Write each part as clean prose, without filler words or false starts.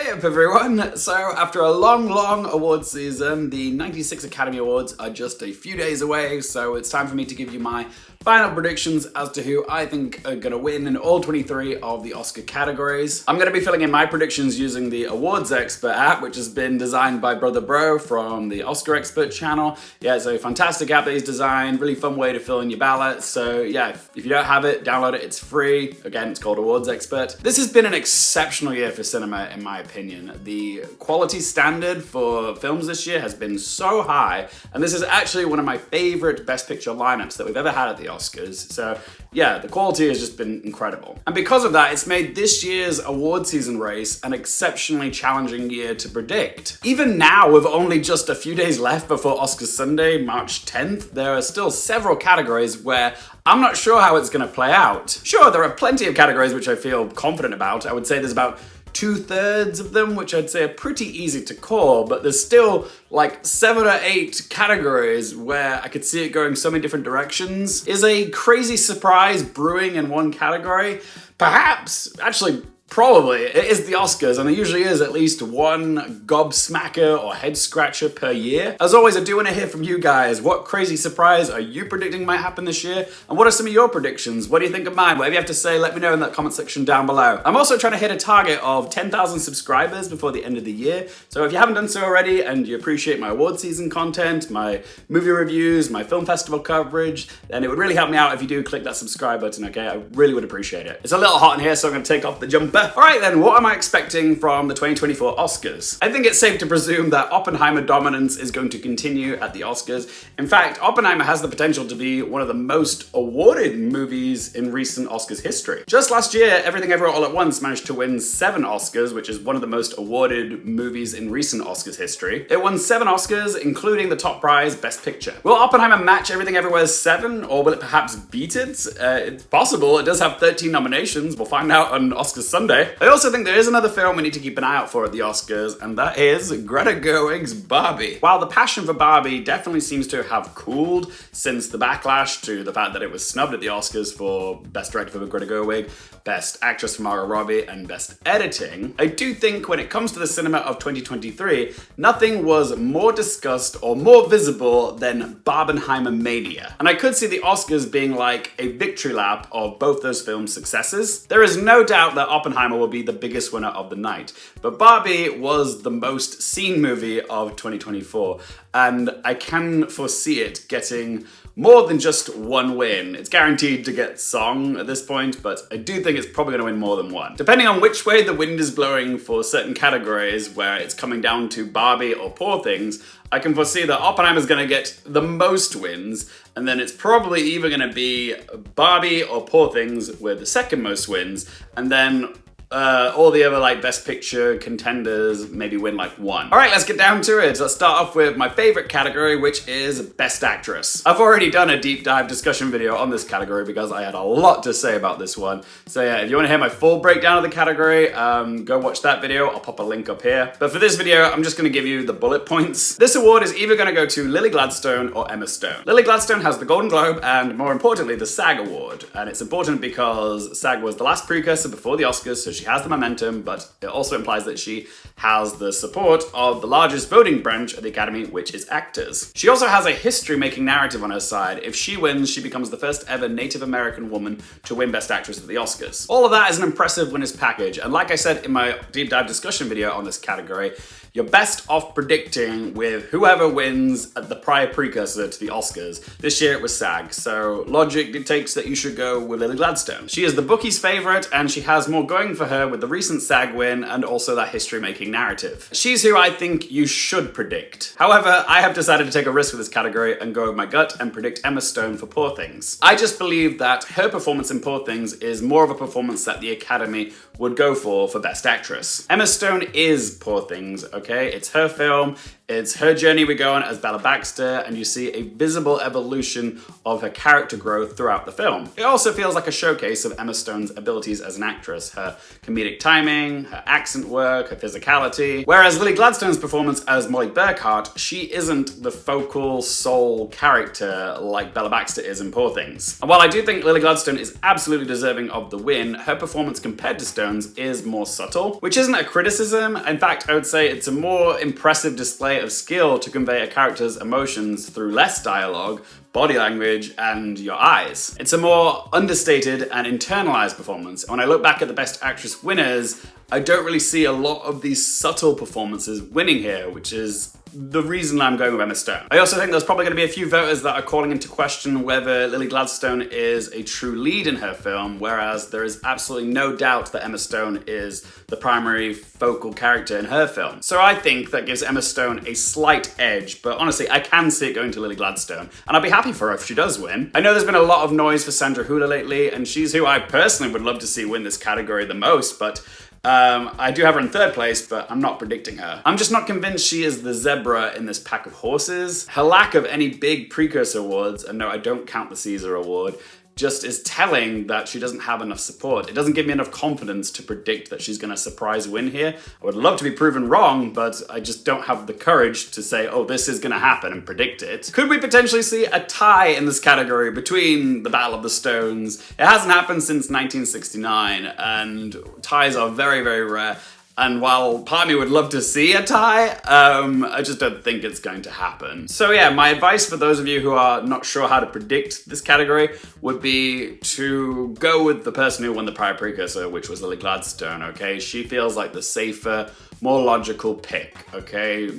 Hey up everyone! So after a long awards season, the 96 Academy Awards are just a few days away, so it's time for me to give you my final predictions as to who I think are going to win in all 23 of the Oscar categories. I'm going to be filling in my predictions using the Awards Expert app, which has been designed by Brother Bro from the Oscar Expert channel. Yeah, it's a fantastic app that he's designed, really fun way to fill in your ballot. So yeah, if you don't have it, download it, it's free. Again, it's called Awards Expert. This has been an exceptional year for cinema in my opinion. The quality standard for films this year has been so high, and this is actually one of my favorite Best Picture lineups that we've ever had at the Oscars. So yeah, the quality has just been incredible. And because of that, it's made this year's award season race an exceptionally challenging year to predict. Even now, with only just a few days left before Oscars Sunday, March 10th, there are still several categories where I'm not sure how it's going to play out. Sure, there are plenty of categories which I feel confident about. I would say there's about 2/3 of them, which I'd say are pretty easy to call, but there's still like 7 or 8 categories where I could see it going so many different directions. Is a crazy surprise brewing in one category? Perhaps, actually, probably. It is the Oscars, and there usually is at least one gobsmacker or head scratcher per year. As always, I do want to hear from you guys. What crazy surprise are you predicting might happen this year? And what are some of your predictions? What do you think of mine? Whatever you have to say, let me know in that comment section down below. I'm also trying to hit a target of 10,000 subscribers before the end of the year. So if you haven't done so already and you appreciate my award season content, my movie reviews, my film festival coverage, then it would really help me out if you do click that subscribe button, okay? I really would appreciate it. It's a little hot in here, so I'm going to take off the jumper. Alright then, what am I expecting from the 2024 Oscars? I think it's safe to presume that Oppenheimer dominance is going to continue at the Oscars. In fact, Oppenheimer has the potential to be one of the most awarded movies in recent Oscars history. Just last year, Everything Everywhere All at Once managed to win 7 Oscars, which is one of the most awarded movies in recent Oscars history. It won 7 Oscars, including the top prize, Best Picture. Will Oppenheimer match Everything Everywhere's 7, or will it perhaps beat it? It's possible. It does have 13 nominations. We'll find out on Oscars Sunday. I also think there is another film we need to keep an eye out for at the Oscars, and that is Greta Gerwig's Barbie. While the passion for Barbie definitely seems to have cooled since the backlash to the fact that it was snubbed at the Oscars for Best Director for Greta Gerwig, Best Actress for Margot Robbie, and Best Editing, I do think when it comes to the cinema of 2023, nothing was more discussed or more visible than Barbenheimer mania. And I could see the Oscars being like a victory lap of both those films' successes. There is no doubt that Oppenheimer will be the biggest winner of the night, but Barbie was the most seen movie of 2024, and I can foresee it getting more than just one win. It's guaranteed to get song at this point, but I do think it's probably going to win more than one. Depending on which way the wind is blowing for certain categories where it's coming down to Barbie or Poor Things, I can foresee that Oppenheimer's going to get the most wins, and then it's probably either going to be Barbie or Poor Things with the second most wins, and then all the other like Best Picture contenders maybe win like 1. Alright, let's get down to it. Let's start off with my favorite category, which is Best Actress. I've already done a deep dive discussion video on this category because I had a lot to say about this one. So yeah, if you want to hear my full breakdown of the category, go watch that video. I'll pop a link up here. But for this video, I'm just going to give you the bullet points. This award is either going to go to Lily Gladstone or Emma Stone. Lily Gladstone has the Golden Globe and, more importantly, the SAG Award. And it's important because SAG was the last precursor before the Oscars, so she has the momentum, but it also implies that she has the support of the largest voting branch of the Academy, which is actors. She also has a history-making narrative on her side. If she wins, she becomes the first ever Native American woman to win Best Actress at the Oscars. All of that is an impressive winners package, and like I said in my deep dive discussion video on this category, you're best off predicting with whoever wins at the prior precursor to the Oscars. This year it was SAG, so logic dictates that you should go with Lily Gladstone. She is the bookies' favorite, and she has more going for her with the recent SAG win and also that history-making narrative. She's who I think you should predict. However, I have decided to take a risk with this category and go with my gut and predict Emma Stone for Poor Things. I just believe that her performance in Poor Things is more of a performance that the Academy would go for Best Actress. Emma Stone is Poor Things, okay? It's her film. It's her journey we go on as Bella Baxter, and you see a visible evolution of her character growth throughout the film. It also feels like a showcase of Emma Stone's abilities as an actress, her comedic timing, her accent work, her physicality. Whereas Lily Gladstone's performance as Molly Burkhart, she isn't the focal sole character like Bella Baxter is in Poor Things. And while I do think Lily Gladstone is absolutely deserving of the win, her performance compared to Stone's is more subtle, which isn't a criticism. In fact, I would say it's a more impressive display of skill to convey a character's emotions through less dialogue, body language, and your eyes. It's a more understated and internalized performance. When I look back at the Best Actress winners, I don't really see a lot of these subtle performances winning here, which is the reason I'm going with Emma Stone. I also think there's probably going to be a few voters that are calling into question whether Lily Gladstone is a true lead in her film, whereas there is absolutely no doubt that Emma Stone is the primary focal character in her film. So I think that gives Emma Stone a slight edge, but honestly, I can see it going to Lily Gladstone, and I'll be happy for her if she does win. I know there's been a lot of noise for Sandra Hüller lately, and she's who I personally would love to see win this category the most, but I do have her in third place, but I'm not predicting her. I'm just not convinced she is the zebra in this pack of horses. Her lack of any big precursor awards, and no, I don't count the Caesar Award, just is telling that she doesn't have enough support. It doesn't give me enough confidence to predict that she's gonna surprise win here. I would love to be proven wrong, but I just don't have the courage to say, oh, this is gonna happen and predict it. Could we potentially see a tie in this category between the Battle of the Stones? It hasn't happened since 1969, and ties are very, very rare. And while part of me would love to see a tie, I just don't think it's going to happen. So yeah, my advice for those of you who are not sure how to predict this category would be to go with the person who won the prior precursor, which was Lily Gladstone, okay? She feels like the safer, more logical pick, okay?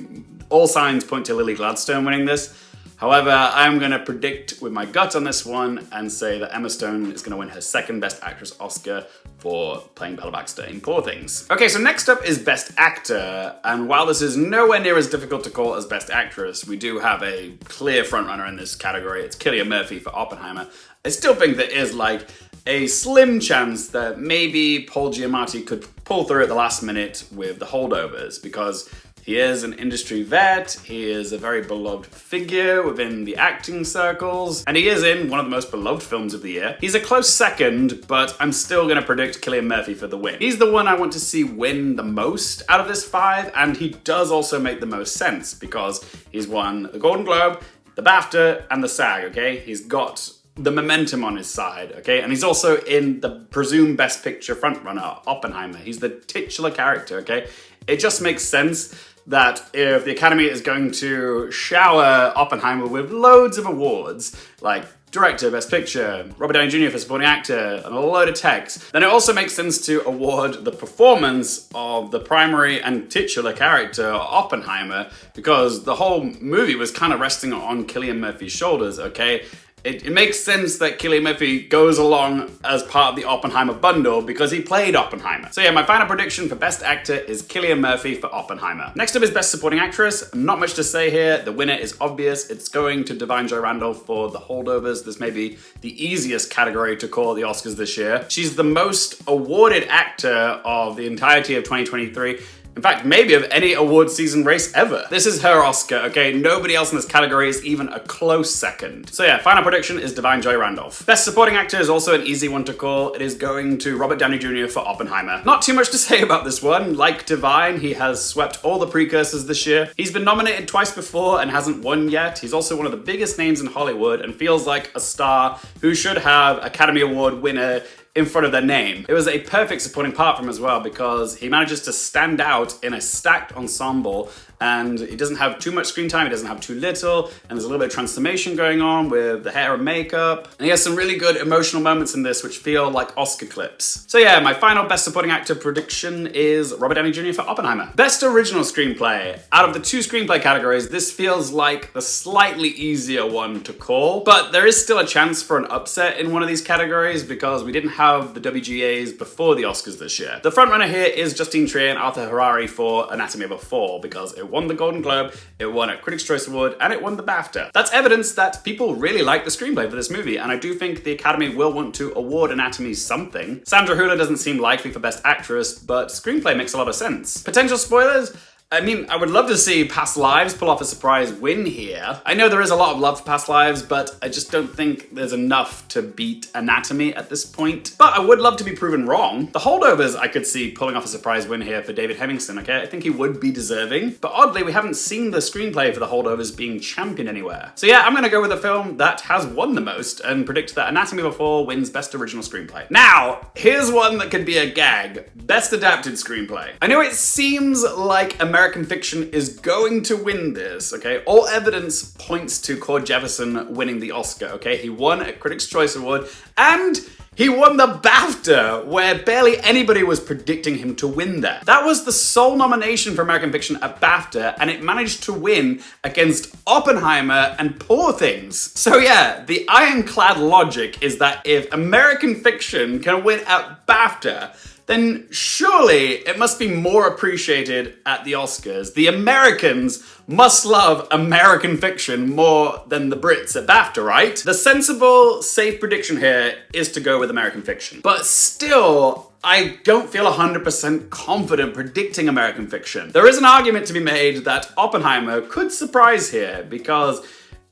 All signs point to Lily Gladstone winning this. However, I'm going to predict with my gut on this one and say that Emma Stone is going to win her second Best Actress Oscar for playing Bella Baxter in Poor Things. Okay, so next up is Best Actor, and while this is nowhere near as difficult to call as Best Actress, we do have a clear frontrunner in this category. It's Cillian Murphy for Oppenheimer. I still think there is like a slim chance that maybe Paul Giamatti could pull through at the last minute with The Holdovers, because he is an industry vet, he is a very beloved figure within the acting circles, and he is in one of the most beloved films of the year. He's a close second, but I'm still going to predict Cillian Murphy for the win. He's the one I want to see win the most out of this five, and he does also make the most sense, because he's won the Golden Globe, the BAFTA, and the SAG, okay? He's got the momentum on his side, okay? And he's also in the presumed Best Picture frontrunner, Oppenheimer. He's the titular character, okay? It just makes sense that if the Academy is going to shower Oppenheimer with loads of awards, like Director, Best Picture, Robert Downey Jr. for Supporting Actor, and a load of text, then it also makes sense to award the performance of the primary and titular character, Oppenheimer, because the whole movie was kind of resting on Cillian Murphy's shoulders, okay? It makes sense that Cillian Murphy goes along as part of the Oppenheimer bundle because he played Oppenheimer. So yeah, my final prediction for Best Actor is Cillian Murphy for Oppenheimer. Next up is Best Supporting Actress. Not much to say here. The winner is obvious. It's going to Da'Vine Joy Randolph for The Holdovers. This may be the easiest category to call at the Oscars this year. She's the most awarded actor of the entirety of 2023. In fact, maybe of any award season race ever. This is her Oscar, okay? Nobody else in this category is even a close second. So yeah, final prediction is Da'Vine Joy Randolph. Best Supporting Actor is also an easy one to call. It is going to Robert Downey Jr. for Oppenheimer. Not too much to say about this one. Like Da'Vine, he has swept all the precursors this year. He's been nominated twice before and hasn't won yet. He's also one of the biggest names in Hollywood and feels like a star who should have Academy Award winner in front of their name. It was a perfect supporting part for him as well because he manages to stand out in a stacked ensemble, and he doesn't have too much screen time, he doesn't have too little, and there's a little bit of transformation going on with the hair and makeup. And he has some really good emotional moments in this which feel like Oscar clips. So yeah, my final Best Supporting Actor prediction is Robert Downey Jr. for Oppenheimer. Best Original Screenplay. Out of the two screenplay categories, this feels like the slightly easier one to call, but there is still a chance for an upset in one of these categories because we didn't have the WGAs before the Oscars this year. The frontrunner here is Justine Triet and Arthur Harari for Anatomy of a Fall because it won the Golden Globe, it won a Critics' Choice Award, and it won the BAFTA. That's evidence that people really like the screenplay for this movie, and I do think the Academy will want to award Anatomy something. Sandra Hüller doesn't seem likely for Best Actress, but screenplay makes a lot of sense. Potential spoilers? I mean, I would love to see Past Lives pull off a surprise win here. I know there is a lot of love for Past Lives, but I just don't think there's enough to beat Anatomy at this point. But I would love to be proven wrong. The Holdovers I could see pulling off a surprise win here for David Hemingson, okay? I think he would be deserving. But oddly, we haven't seen the screenplay for The Holdovers being championed anywhere. So yeah, I'm gonna go with a film that has won the most and predict that Anatomy Before wins Best Original Screenplay. Now, here's one that could be a gag. Best Adapted Screenplay. I know it seems like American Fiction is going to win this, okay? All evidence points to Cord Jefferson winning the Oscar, okay? He won a Critics' Choice Award and he won the BAFTA, where barely anybody was predicting him to win that. That was the sole nomination for American Fiction at BAFTA, and it managed to win against Oppenheimer and Poor Things. So yeah, the ironclad logic is that if American Fiction can win at BAFTA, then surely it must be more appreciated at the Oscars. The Americans must love American Fiction more than the Brits at BAFTA, right? The sensible, safe prediction here is to go with American Fiction. But still, I don't feel 100% confident predicting American Fiction. There is an argument to be made that Oppenheimer could surprise here, because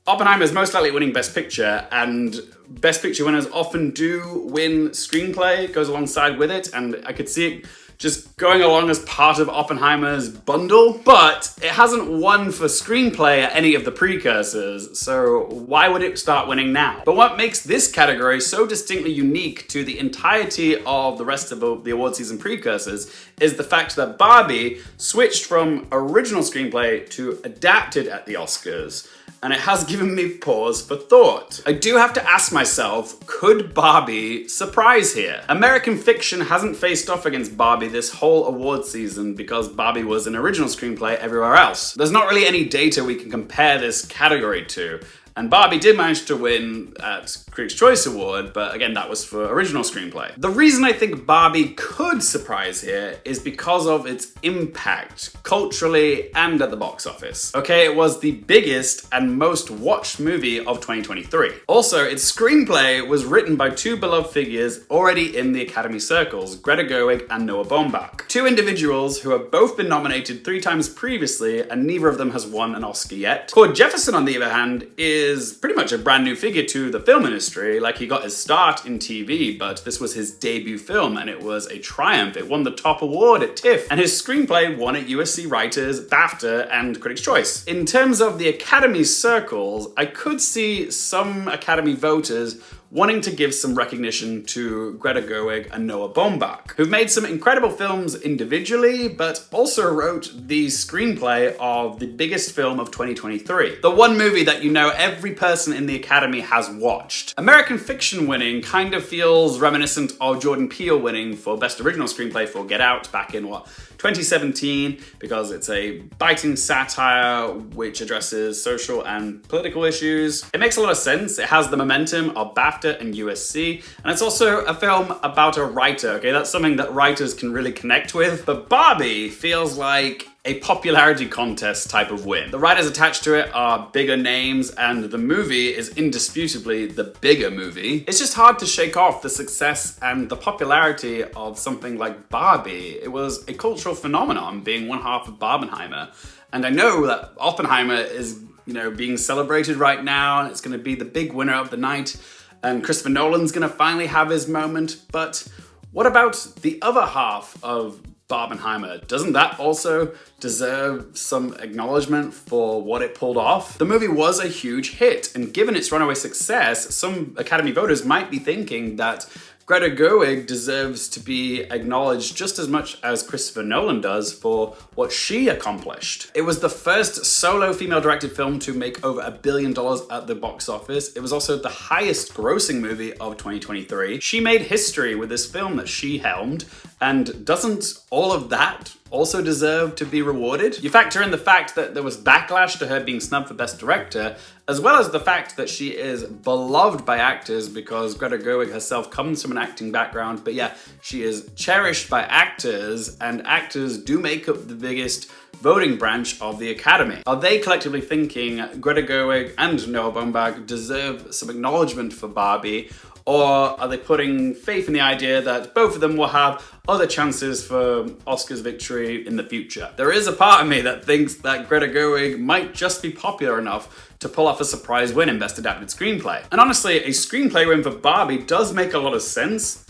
Oppenheimer is most likely winning Best Picture, and Best Picture winners often do win screenplay, it goes alongside with it, and I could see it just going along as part of Oppenheimer's bundle, but it hasn't won for screenplay at any of the precursors, so why would it start winning now? But what makes this category so distinctly unique to the entirety of the rest of the award season precursors is the fact that Barbie switched from original screenplay to adapted at the Oscars. And it has given me pause for thought. I do have to ask myself, could Barbie surprise here? American Fiction hasn't faced off against Barbie this whole award season because Barbie was an original screenplay everywhere else. There's not really any data we can compare this category to. And Barbie did manage to win at Critics' Choice Award, but again, that was for original screenplay. The reason I think Barbie could surprise here is because of its impact, culturally and at the box office. Okay, it was the biggest and most watched movie of 2023. Also, its screenplay was written by two beloved figures already in the Academy circles, Greta Gerwig and Noah Baumbach. Two individuals who have both been nominated 3 times previously, and neither of them has won an Oscar yet. Cord Jefferson, on the other hand, is pretty much a brand new figure to the film industry. Like, he got his start in TV, but this was his debut film and it was a triumph. It won the top award at TIFF, and his screenplay won at USC Writers, BAFTA, and Critics' Choice. In terms of the Academy circles, I could see some Academy voters wanting to give some recognition to Greta Gerwig and Noah Baumbach, who've made some incredible films individually, but also wrote the screenplay of the biggest film of 2023. The one movie that you know every person in the Academy has watched. American Fiction winning kind of feels reminiscent of Jordan Peele winning for Best Original Screenplay for Get Out back in 2017, because it's a biting satire which addresses social and political issues. It makes a lot of sense. It has the momentum of BAFTA and USC, and it's also a film about a writer, okay? That's something that writers can really connect with. But Barbie feels like a popularity contest type of win. The writers attached to it are bigger names, and the movie is indisputably the bigger movie. It's just hard to shake off the success and the popularity of something like Barbie. It was a cultural phenomenon, being one half of Barbenheimer. And I know that Oppenheimer is, being celebrated right now, and it's gonna be the big winner of the night, and Christopher Nolan's gonna finally have his moment. But what about the other half of Barbenheimer? Doesn't that also deserve some acknowledgement for what it pulled off? The movie was a huge hit, and given its runaway success, some Academy voters might be thinking that Greta Gerwig deserves to be acknowledged just as much as Christopher Nolan does for what she accomplished. It was the first solo female-directed film to make over $1 billion at the box office. It was also the highest grossing movie of 2023. She made history with this film that she helmed, and doesn't all of that also deserve to be rewarded? You factor in the fact that there was backlash to her being snubbed for Best Director, as well as the fact that she is beloved by actors because Greta Gerwig herself comes from an acting background, but yeah, she is cherished by actors, and actors do make up the biggest voting branch of the Academy. Are they collectively thinking Greta Gerwig and Noah Baumbach deserve some acknowledgement for Barbie? Or are they putting faith in the idea that both of them will have other chances for Oscar's victory in the future? There is a part of me that thinks that Greta Gerwig might just be popular enough to pull off a surprise win in Best Adapted Screenplay. And honestly, a screenplay win for Barbie does make a lot of sense.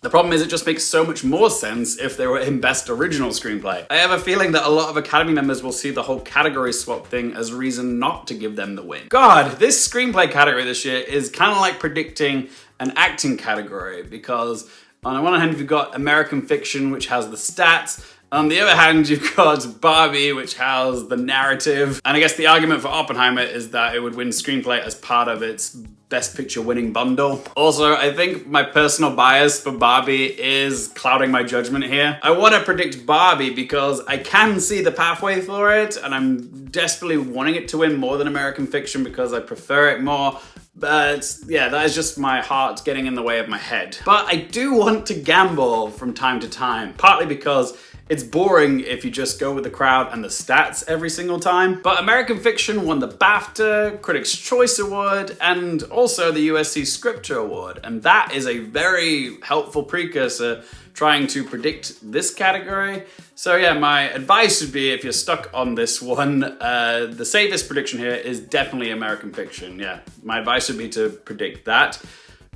The problem is it just makes so much more sense if they were in Best Original Screenplay. I have a feeling that a lot of Academy members will see the whole category swap thing as a reason not to give them the win. God, this screenplay category this year is kind of like predicting an acting category, because on the one hand you've got American Fiction, which has the stats. On the other hand, you've got Barbie, which has the narrative. And I guess the argument for Oppenheimer is that it would win screenplay as part of its Best Picture winning bundle. Also, I think my personal bias for Barbie is clouding my judgment here. I want to predict Barbie because I can see the pathway for it, and I'm desperately wanting it to win more than American Fiction because I prefer it more. But yeah, that is just my heart getting in the way of my head. But I do want to gamble from time to time, partly because it's boring if you just go with the crowd and the stats every single time. But American Fiction won the BAFTA, Critics' Choice Award, and also the USC Scripture Award. And that is a very helpful precursor trying to predict this category. So yeah, my advice would be, if you're stuck on this one, the safest prediction here is definitely American Fiction. Yeah, my advice would be to predict that.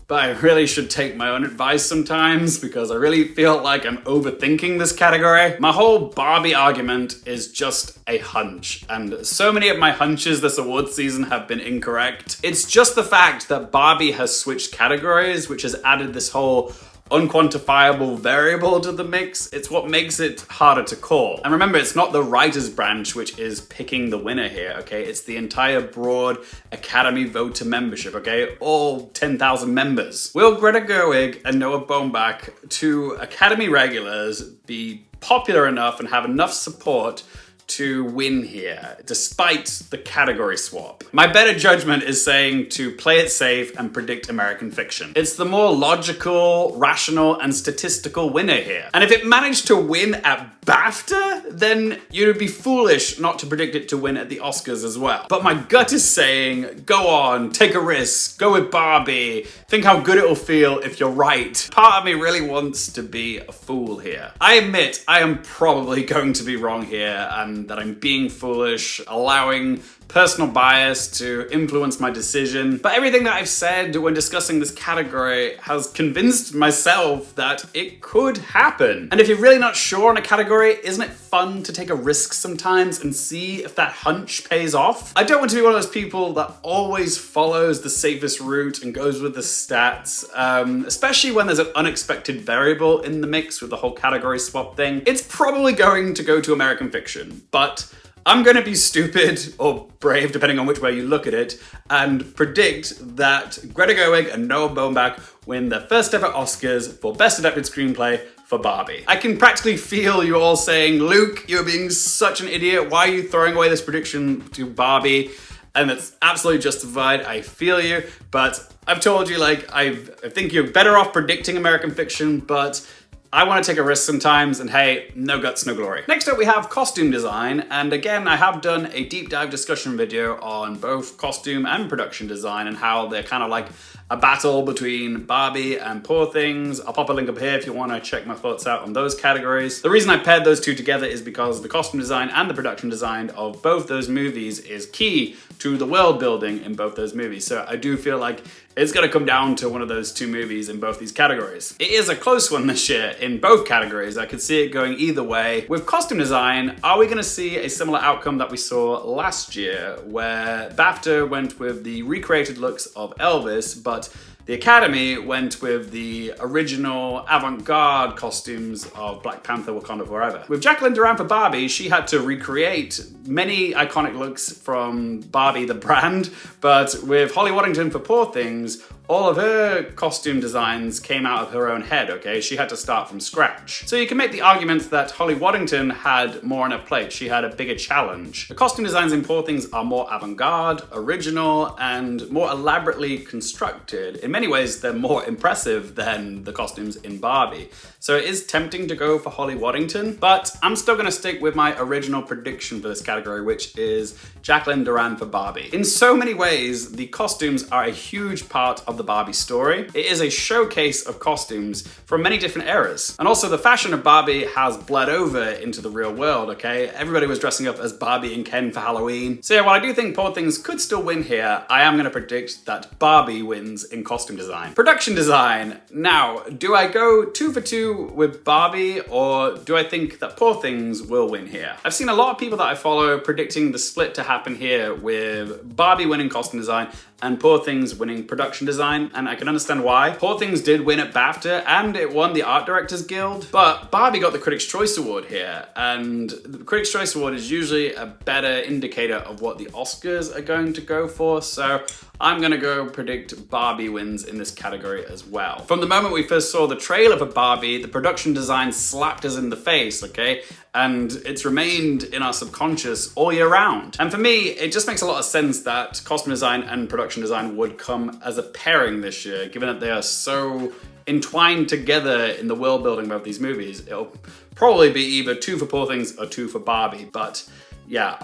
But I really should take my own advice sometimes because I really feel like I'm overthinking this category. My whole Barbie argument is just a hunch, and so many of my hunches this award season have been incorrect. It's just the fact that Barbie has switched categories, which has added this whole unquantifiable variable to the mix. It's what makes it harder to call. And remember, it's not the writers branch which is picking the winner here, okay? It's the entire broad Academy voter membership, okay? All 10,000 members. Will Greta Gerwig and Noah Baumbach, two Academy regulars, be popular enough and have enough support to win here, despite the category swap? My better judgment is saying to play it safe and predict American Fiction. It's the more logical, rational, and statistical winner here. And if it managed to win at BAFTA, then you'd be foolish not to predict it to win at the Oscars as well. But my gut is saying, go on, take a risk, go with Barbie, think how good it'll feel if you're right. Part of me really wants to be a fool here. I admit I am probably going to be wrong here, and that I'm being foolish, allowing personal bias to influence my decision. But everything that I've said when discussing this category has convinced myself that it could happen. And if you're really not sure on a category, isn't it fun to take a risk sometimes and see if that hunch pays off? I don't want to be one of those people that always follows the safest route and goes with the stats, especially when there's an unexpected variable in the mix with the whole category swap thing. It's probably going to go to American Fiction, but I'm gonna be stupid or brave, depending on which way you look at it, and predict that Greta Gerwig and Noah Baumbach win their first ever Oscars for Best Adapted Screenplay for Barbie. I can practically feel you all saying, Luke, you're being such an idiot. Why are you throwing away this prediction to Barbie? And it's absolutely justified. I feel you, but I've told you, like, I think you're better off predicting American Fiction, but I want to take a risk sometimes, and hey, no guts, no glory. Next up we have costume design, and again I have done a deep dive discussion video on both costume and production design and how they're kind of like a battle between Barbie and Poor Things. I'll pop a link up here if you want to check my thoughts out on those categories. The reason I paired those two together is because the costume design and the production design of both those movies is key to the world building in both those movies. So I do feel like it's gonna come down to one of those two movies in both these categories. It is a close one this year in both categories. I could see it going either way. With costume design, are we gonna see a similar outcome that we saw last year, where BAFTA went with the recreated looks of Elvis, but the Academy went with the original avant-garde costumes of Black Panther, Wakanda Forever? With Jacqueline Duran for Barbie, she had to recreate many iconic looks from Barbie the brand, but with Holly Waddington for Poor Things, all of her costume designs came out of her own head, okay? She had to start from scratch. So you can make the argument that Holly Waddington had more on her plate. She had a bigger challenge. The costume designs in Poor Things are more avant-garde, original, and more elaborately constructed. In many ways, they're more impressive than the costumes in Barbie. So it is tempting to go for Holly Waddington, but I'm still gonna stick with my original prediction for this category, which is Jacqueline Duran for Barbie. In so many ways, the costumes are a huge part of the Barbie story. It is a showcase of costumes from many different eras. And also the fashion of Barbie has bled over into the real world, okay? Everybody was dressing up as Barbie and Ken for Halloween. So yeah, while I do think Poor Things could still win here, I am gonna predict that Barbie wins in costume design. Production design. Now, do I go 2 for 2 with Barbie, or do I think that Poor Things will win here? I've seen a lot of people that I follow predicting the split to happen here with Barbie winning costume design and Poor Things winning production design, and I can understand why. Poor Things did win at BAFTA, and it won the Art Directors Guild, but Barbie got the Critics' Choice Award here, and the Critics' Choice Award is usually a better indicator of what the Oscars are going to go for, so I'm gonna go predict Barbie wins in this category as well. From the moment we first saw the trailer for Barbie, the production design slapped us in the face, okay? And it's remained in our subconscious all year round. And for me, it just makes a lot of sense that costume design and production design would come as a pairing this year, given that they are so entwined together in the world building of these movies. It'll probably be either 2 for Poor Things or 2 for Barbie, but yeah,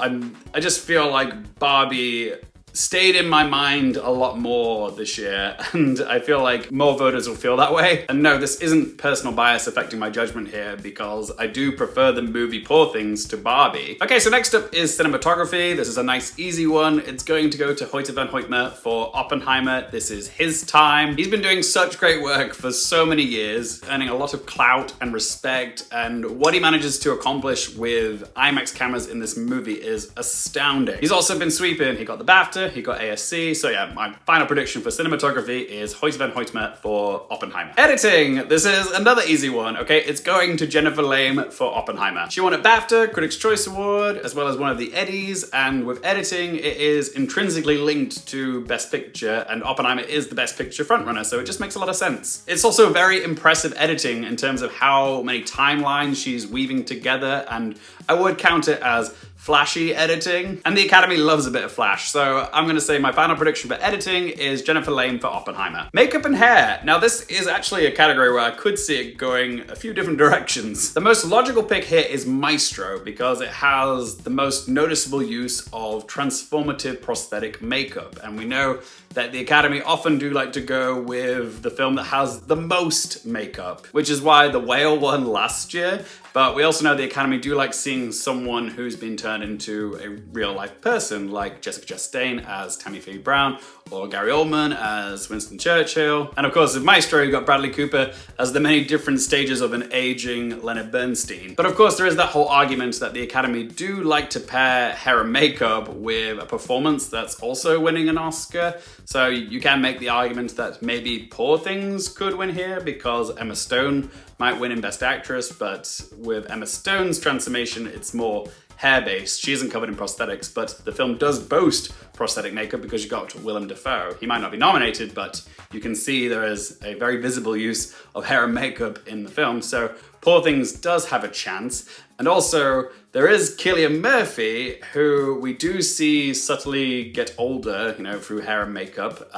I just feel like Barbie stayed in my mind a lot more this year, and I feel like more voters will feel that way. And no, this isn't personal bias affecting my judgment here, because I do prefer the movie Poor Things to Barbie. Okay, so next up is cinematography. This is a nice easy one. It's going to go to Hoyte van Hoytma for Oppenheimer. This is his time. He's been doing such great work for so many years, earning a lot of clout and respect, and what he manages to accomplish with IMAX cameras in this movie is astounding. He's also been sweeping. He got the BAFTA, he got ASC, so yeah, my final prediction for cinematography is Hoyte van Hoytma for Oppenheimer. Editing, this is another easy one, okay? It's going to Jennifer Lame for Oppenheimer. She won a BAFTA, Critics' Choice Award, as well as one of the Eddies, and with editing, it is intrinsically linked to Best Picture, and Oppenheimer is the Best Picture frontrunner, so it just makes a lot of sense. It's also very impressive editing in terms of how many timelines she's weaving together, and I would count it as flashy editing, and the Academy loves a bit of flash, so I'm gonna say my final prediction for editing is Jennifer Lame for Oppenheimer. Makeup and hair. Now this is actually a category where I could see it going a few different directions. The most logical pick here is Maestro, because it has the most noticeable use of transformative prosthetic makeup, and we know that the Academy often do like to go with the film that has the most makeup, which is why The Whale won last year. But we also know the Academy do like seeing someone who's been turned into a real life person, like Jessica Chastain as Tammy Faye Brown, or Gary Oldman as Winston Churchill. And of course, with Maestro, you got Bradley Cooper as the many different stages of an aging Leonard Bernstein. But of course, there is that whole argument that the Academy do like to pair hair and makeup with a performance that's also winning an Oscar. So you can make the argument that maybe Poor Things could win here, because Emma Stone might win in Best Actress, but with Emma Stone's transformation, it's more hair-based. She isn't covered in prosthetics, but the film does boast prosthetic makeup because you got Willem Dafoe. He might not be nominated, but you can see there is a very visible use of hair and makeup in the film, so Poor Things does have a chance. And also, there is Cillian Murphy, who we do see subtly get older, through hair and makeup,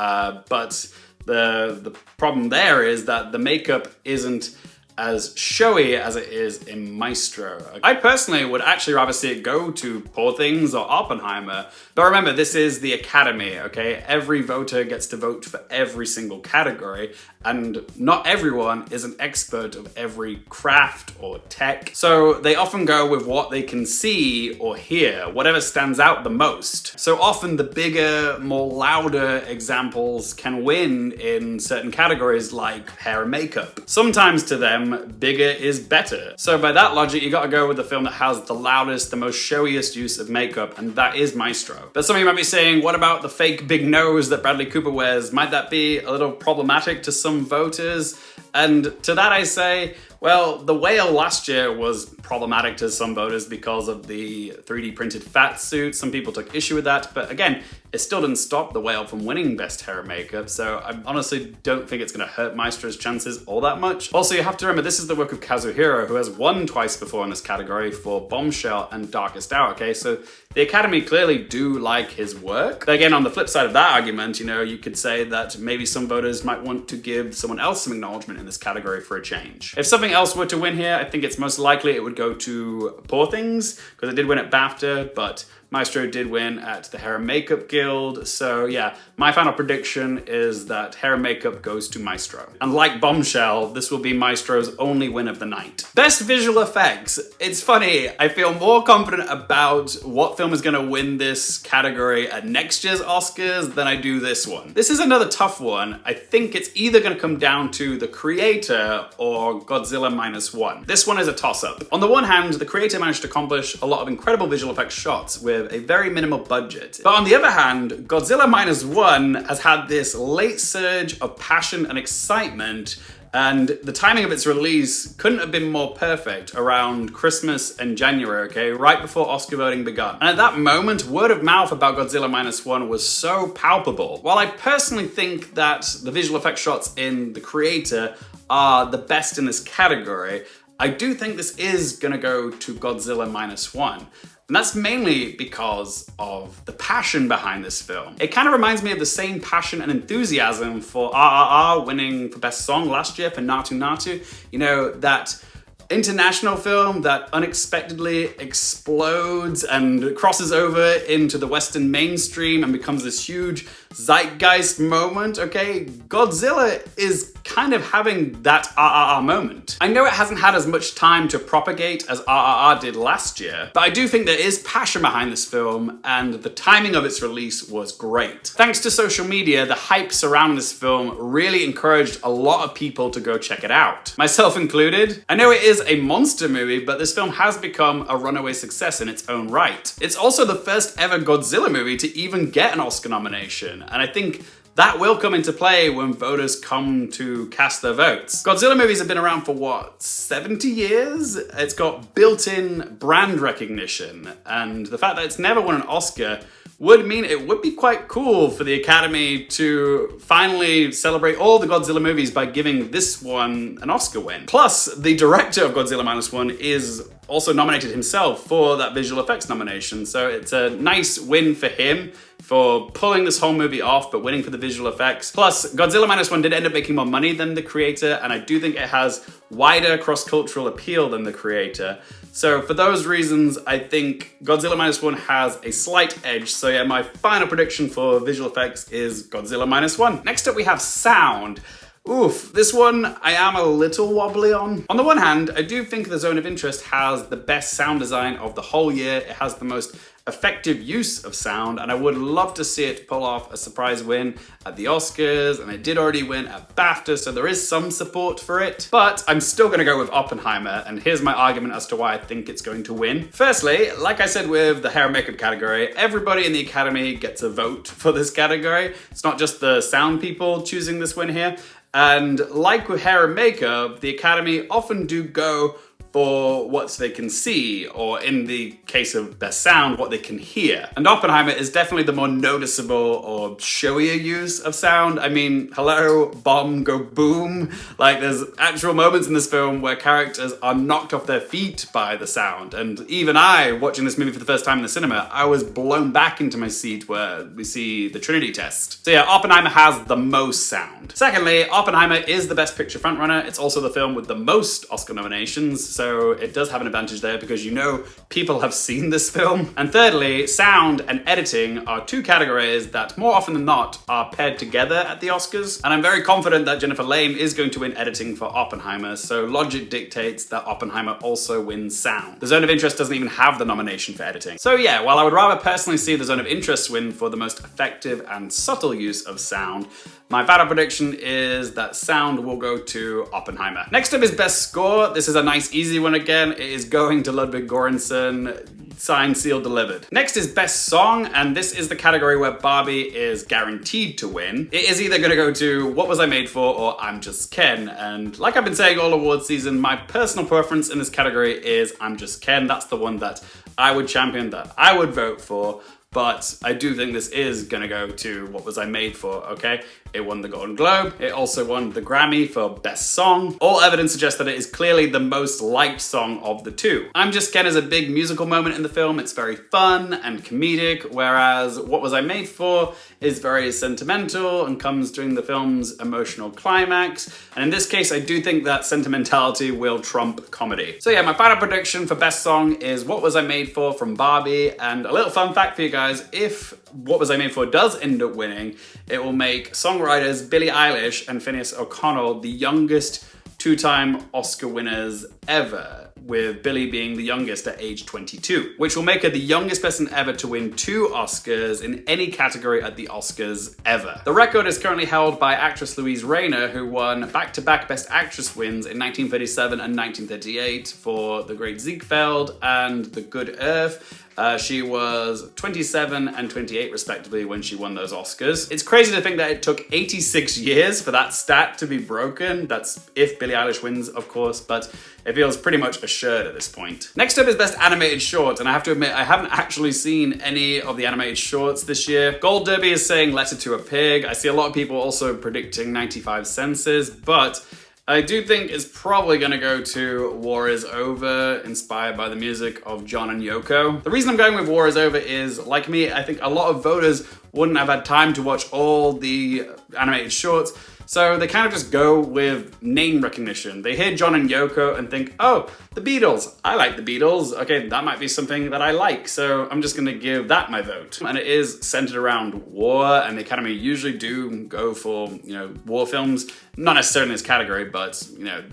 but the problem there is that the makeup isn't as showy as it is in Maestro. I personally would actually rather see it go to Poor Things or Oppenheimer, but remember, this is the Academy, okay? Every voter gets to vote for every single category, and not everyone is an expert of every craft or tech, so they often go with what they can see or hear, whatever stands out the most. So often the bigger, more louder examples can win in certain categories like hair and makeup. Sometimes to them, bigger is better. So by that logic, you gotta go with the film that has the loudest, the most showiest use of makeup, and that is Maestro. But some of you might be saying, what about the fake big nose that Bradley Cooper wears? Might that be a little problematic to some voters? And to that I say, well, The Whale last year was problematic to some voters because of the 3D printed fat suit. Some people took issue with that, but again, it still didn't stop The Whale from winning Best Hair and Makeup, so I honestly don't think it's gonna hurt Maestro's chances all that much. Also, you have to remember, this is the work of Kazuhiro, who has won twice before in this category for Bombshell and Darkest Hour, okay? So the Academy clearly do like his work. But again, on the flip side of that argument, you could say that maybe some voters might want to give someone else some acknowledgement in this category for a change. If something else were to win here, I think it's most likely it would go to Poor Things, because it did win at BAFTA, but Maestro did win at the Hair and Makeup Guild. So yeah, my final prediction is that Hair and Makeup goes to Maestro. And like Bombshell, this will be Maestro's only win of the night. Best visual effects. It's funny, I feel more confident about what film is gonna win this category at next year's Oscars than I do this one. This is another tough one. I think it's either gonna come down to The Creator or Godzilla Minus One. This one is a toss-up. On the one hand, The Creator managed to accomplish a lot of incredible visual effects shots with a very minimal budget. But on the other hand, Godzilla Minus One has had this late surge of passion and excitement, and the timing of its release couldn't have been more perfect, around Christmas and January, okay? Right before Oscar voting began. And at that moment, word of mouth about Godzilla Minus One was so palpable. While I personally think that the visual effects shots in The Creator are the best in this category, I do think this is gonna go to Godzilla Minus One. And that's mainly because of the passion behind this film. It kind of reminds me of the same passion and enthusiasm for RRR winning for Best Song last year for Naatu Naatu. You know, that international film that unexpectedly explodes and crosses over into the Western mainstream and becomes this huge zeitgeist moment, okay? Godzilla is kind of having that RRR moment. I know it hasn't had as much time to propagate as RRR did last year, but I do think there is passion behind this film, and the timing of its release was great. Thanks to social media, the hype surrounding this film really encouraged a lot of people to go check it out, myself included. I know it is a monster movie, but this film has become a runaway success in its own right. It's also the first ever Godzilla movie to even get an Oscar nomination, and I think that will come into play when voters come to cast their votes. Godzilla movies have been around for what, 70 years? It's got built-in brand recognition, and the fact that it's never won an Oscar would mean it would be quite cool for the Academy to finally celebrate all the Godzilla movies by giving this one an Oscar win. Plus, the director of Godzilla Minus One is also nominated himself for that visual effects nomination, so it's a nice win for him for pulling this whole movie off but winning for the visual effects. Plus, Godzilla Minus One did end up making more money than The Creator, and I do think it has wider cross-cultural appeal than The Creator. So for those reasons, I think Godzilla Minus One has a slight edge. So yeah, my final prediction for visual effects is Godzilla Minus One. Next up we have sound. Oof, this one I am a little wobbly on. On the one hand, I do think The Zone of Interest has the best sound design of the whole year. It has the most effective use of sound, and I would love to see it pull off a surprise win at the Oscars, and it did already win at BAFTA, so there is some support for it. But I'm still gonna go with Oppenheimer, and here's my argument as to why I think it's going to win. Firstly, like I said with the hair and makeup category, everybody in the Academy gets a vote for this category. It's not just the sound people choosing this win here. And like with hair and makeup, the Academy often do go for what they can see, or in the case of best sound, what they can hear. And Oppenheimer is definitely the more noticeable or showier use of sound. I mean, hello, bomb, go boom. Like, there's actual moments in this film where characters are knocked off their feet by the sound. And even I, watching this movie for the first time in the cinema, I was blown back into my seat where we see the Trinity test. So yeah, Oppenheimer has the most sound. Secondly, Oppenheimer is the Best Picture frontrunner. It's also the film with the most Oscar nominations, so it does have an advantage there because you know people have seen this film. And thirdly, sound and editing are two categories that more often than not are paired together at the Oscars. And I'm very confident that Jennifer Lame is going to win editing for Oppenheimer, so logic dictates that Oppenheimer also wins sound. The Zone of Interest doesn't even have the nomination for editing. So yeah, while I would rather personally see The Zone of Interest win for the most effective and subtle use of sound, my final prediction is that sound will go to Oppenheimer. Next up is Best Score. This is a nice, easy one again. It is going to Ludwig Göransson, signed, sealed, delivered. Next is Best Song, and this is the category where Barbie is guaranteed to win. It is either gonna go to What Was I Made For or I'm Just Ken, and like I've been saying all awards season, my personal preference in this category is I'm Just Ken. That's the one that I would champion, that I would vote for. but I do think this is gonna go to What Was I Made For, okay? It won the Golden Globe. It also won the Grammy for Best Song. All evidence suggests that it is clearly the most liked song of the two. I'm Just Ken is a big musical moment in the film. It's very fun and comedic, whereas What Was I Made For is very sentimental and comes during the film's emotional climax. And in this case, I do think that sentimentality will trump comedy. So yeah, my final prediction for Best Song is What Was I Made For from Barbie. And a little fun fact for you guys, if What Was I Made For does end up winning, it will make songwriters Billie Eilish and Phineas O'Connell the youngest two-time Oscar winners ever, with Billie being the youngest at age 22, which will make her the youngest person ever to win 2 Oscars in any category at the Oscars ever. The record is currently held by actress Louise Rayner, who won back-to-back Best Actress wins in 1937 and 1938 for The Great Ziegfeld and The Good Earth. She was 27 and 28 respectively when she won those Oscars. It's crazy to think that it took 86 years for that stat to be broken. That's if Billie Eilish wins, of course, but it feels pretty much assured at this point. Next up is Best Animated Short, and I have to admit, I haven't actually seen any of the animated shorts this year. Gold Derby is saying Letter to a Pig. I see a lot of people also predicting 95 Senses, but I do think it's probably gonna go to War Is Over, inspired by the music of John and Yoko. The reason I'm going with War Is Over is, like me, I think a lot of voters wouldn't have had time to watch all the animated shorts, so they kind of just go with name recognition. They hear John and Yoko and think, oh, the Beatles. I like the Beatles. Okay, that might be something that I like, so I'm just gonna give that my vote. And it is centered around war, and the Academy usually do go for, war films. Not necessarily in this category, but,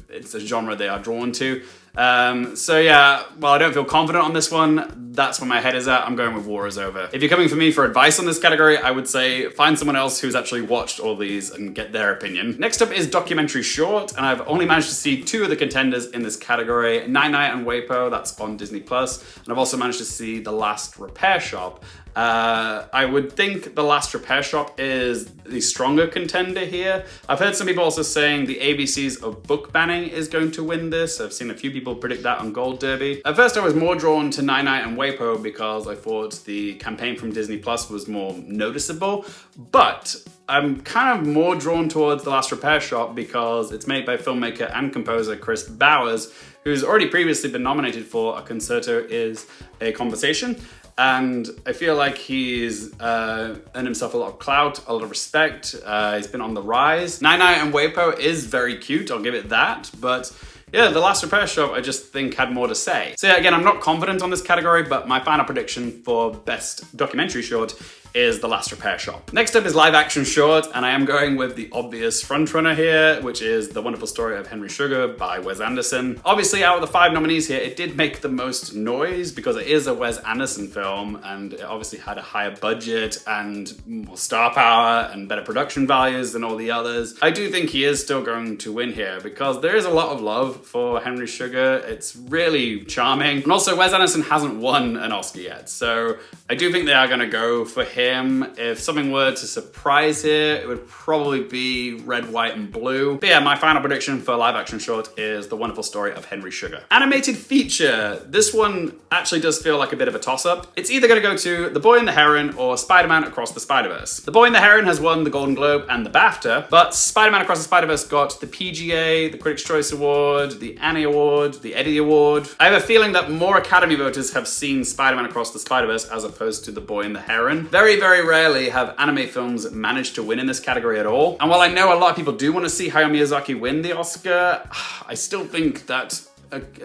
it's a genre they are drawn to. So yeah, while I don't feel confident on this one, that's where my head is at. I'm going with War Is Over. If you're coming for me for advice on this category, I would say find someone else who's actually watched all these and get their opinion. Next up is Documentary Short, and I've only managed to see 2 of the contenders in this category, Night Night and Wapo, that's on Disney+, and I've also managed to see The Last Repair Shop. I would think The Last Repair Shop is the stronger contender here. I've heard some people also saying the ABCs of book banning is going to win this. I've seen a few people predict that on Gold Derby. At first I was more drawn to Night Night and Wapo because I thought the campaign from Disney Plus was more noticeable, but I'm kind of more drawn towards The Last Repair Shop because it's made by filmmaker and composer Chris Bowers, who's already previously been nominated for A Concerto Is a Conversation. And I feel like he's earned himself a lot of clout, a lot of respect. He's been on the rise. Night Night and Wapo is very cute, I'll give it that. But yeah, The Last Repair Shop I just think had more to say. So yeah, again, I'm not confident on this category, but my final prediction for Best Documentary Short is The Last Repair Shop. Next up is Live Action Short, and I am going with the obvious frontrunner here, which is The Wonderful Story of Henry Sugar by Wes Anderson. Obviously, out of the 5 nominees here, it did make the most noise because it is a Wes Anderson film, and it obviously had a higher budget and more star power and better production values than all the others. I do think he is still going to win here because there is a lot of love for Henry Sugar. It's really charming. And also, Wes Anderson hasn't won an Oscar yet, so I do think they are gonna go for him. If something were to surprise here, it would probably be Red, White, and Blue. But yeah, my final prediction for live action short is The Wonderful Story of Henry Sugar. Animated feature. This one actually does feel like a bit of a toss-up. It's either gonna go to The Boy and the Heron or Spider-Man Across the Spider-Verse. The Boy and the Heron has won the Golden Globe and the BAFTA, but Spider-Man Across the Spider-Verse got the PGA, the Critics' Choice Award, the Annie Award, the Eddie Award. I have a feeling that more Academy voters have seen Spider-Man Across the Spider-Verse as opposed to The Boy and the Heron. Very, very rarely have anime films managed to win in this category at all. And while I know a lot of people do want to see Hayao Miyazaki win the Oscar, I still think that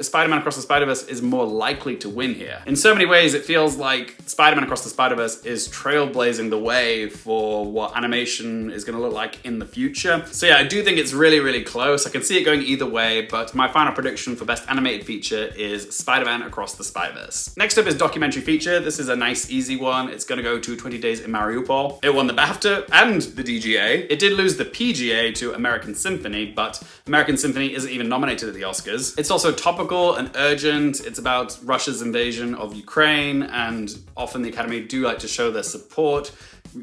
Spider-Man Across the Spider-Verse is more likely to win here. In so many ways, it feels like Spider-Man Across the Spider-Verse is trailblazing the way for what animation is gonna look like in the future. So yeah, I do think it's really, really close. I can see it going either way, but my final prediction for Best Animated Feature is Spider-Man Across the Spider-Verse. Next up is Documentary Feature. This is a nice, easy one. It's gonna go to 20 Days in Mariupol. It won the BAFTA and the DGA. It did lose the PGA to American Symphony, but American Symphony isn't even nominated at the Oscars. It's also topical and urgent. It's about Russia's invasion of Ukraine, and often the Academy do like to show their support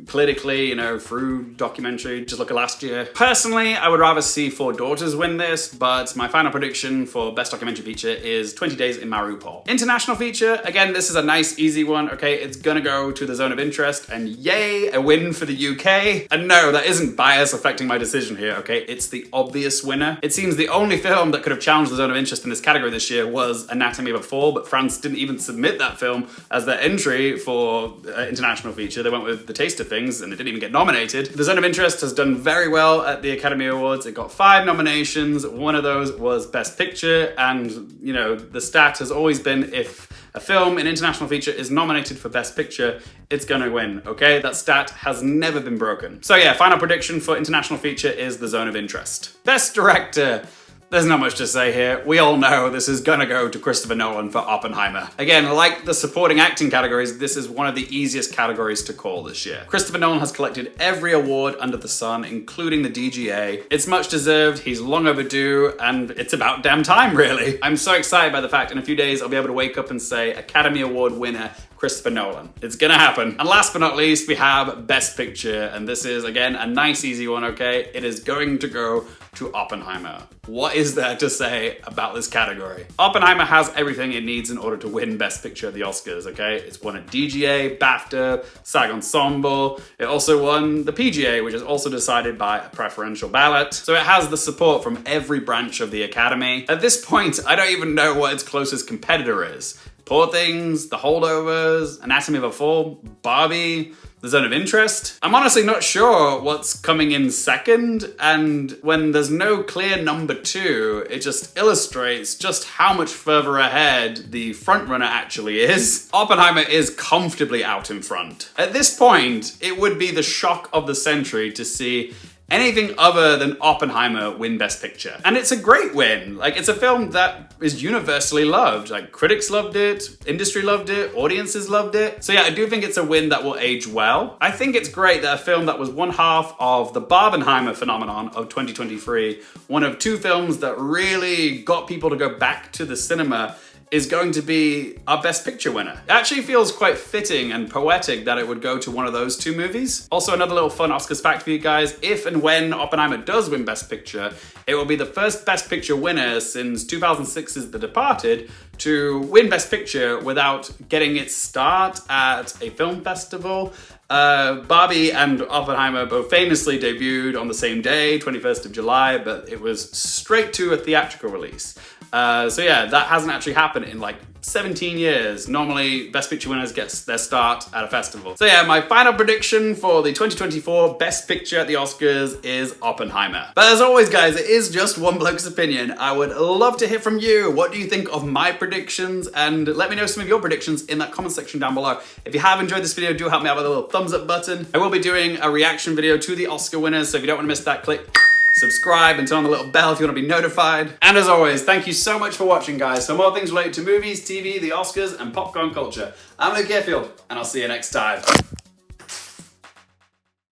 politically, you know, through documentary. Just look at last year. Personally, I would rather see Four Daughters win this, but my final prediction for Best Documentary Feature is 20 Days in Mariupol. International Feature, again, this is a nice, easy one, okay? It's gonna go to The Zone of Interest, and yay, a win for the UK. And no, that isn't bias affecting my decision here, okay? It's the obvious winner. It seems the only film that could have challenged The Zone of Interest in this category this year was Anatomy of a Fall, but France didn't even submit that film as their entry for International Feature. They went with The Taste of Things, and it didn't even get nominated. The Zone of Interest has done very well at the Academy Awards. It got 5 nominations. One of those was Best Picture, and you know, the stat has always been if a film in International Feature is nominated for Best Picture, it's gonna win, okay? That stat has never been broken. So yeah, final prediction for International Feature is The Zone of Interest. Best Director. There's not much to say here. We all know this is gonna go to Christopher Nolan for Oppenheimer. Again, like the supporting acting categories, this is one of the easiest categories to call this year. Christopher Nolan has collected every award under the sun, including the DGA. It's much deserved, he's long overdue, and it's about damn time, really. I'm so excited by the fact in a few days I'll be able to wake up and say Academy Award winner Christopher Nolan. It's gonna happen. And last but not least, we have Best Picture, and this is, again, a nice, easy one, okay? It is going to go to Oppenheimer. What is there to say about this category? Oppenheimer has everything it needs in order to win Best Picture at the Oscars, okay? It's won a DGA, BAFTA, SAG Ensemble. It also won the PGA, which is also decided by a preferential ballot. So it has the support from every branch of the Academy. At this point, I don't even know what its closest competitor is. Poor Things, The Holdovers, Anatomy of a Fall, Barbie, The Zone of Interest. I'm honestly not sure what's coming in second, and when there's no clear number 2, it just illustrates just how much further ahead the frontrunner actually is. Oppenheimer is comfortably out in front. At this point, it would be the shock of the century to see anything other than Oppenheimer win Best Picture. And it's a great win. Like, it's a film that is universally loved. Like, critics loved it, industry loved it, audiences loved it. So yeah, I do think it's a win that will age well. I think it's great that a film that was one half of the Barbenheimer phenomenon of 2023, one of 2 films that really got people to go back to the cinema, is going to be our Best Picture winner. It actually feels quite fitting and poetic that it would go to one of those 2 movies. Also, another little fun Oscars fact for you guys. If and when Oppenheimer does win Best Picture, it will be the first Best Picture winner since 2006's The Departed to win Best Picture without getting its start at a film festival. Barbie and Oppenheimer both famously debuted on the same day, 21st of July, but it was straight to a theatrical release. So yeah, that hasn't actually happened in like 17 years. Normally, Best Picture winners get their start at a festival. So yeah, my final prediction for the 2024 Best Picture at the Oscars is Oppenheimer. But as always, guys, it is just one bloke's opinion. I would love to hear from you. What do you think of my predictions? And let me know some of your predictions in that comment section down below. If you have enjoyed this video, do help me out with a little thumbs up button. I will be doing a reaction video to the Oscar winners, so if you don't want to miss that, click subscribe and turn on the little bell if you want to be notified. And as always, thank you so much for watching, guys. For more things related to movies, TV, the Oscars, and popcorn culture, I'm Luke Hearfield, and I'll see you next time.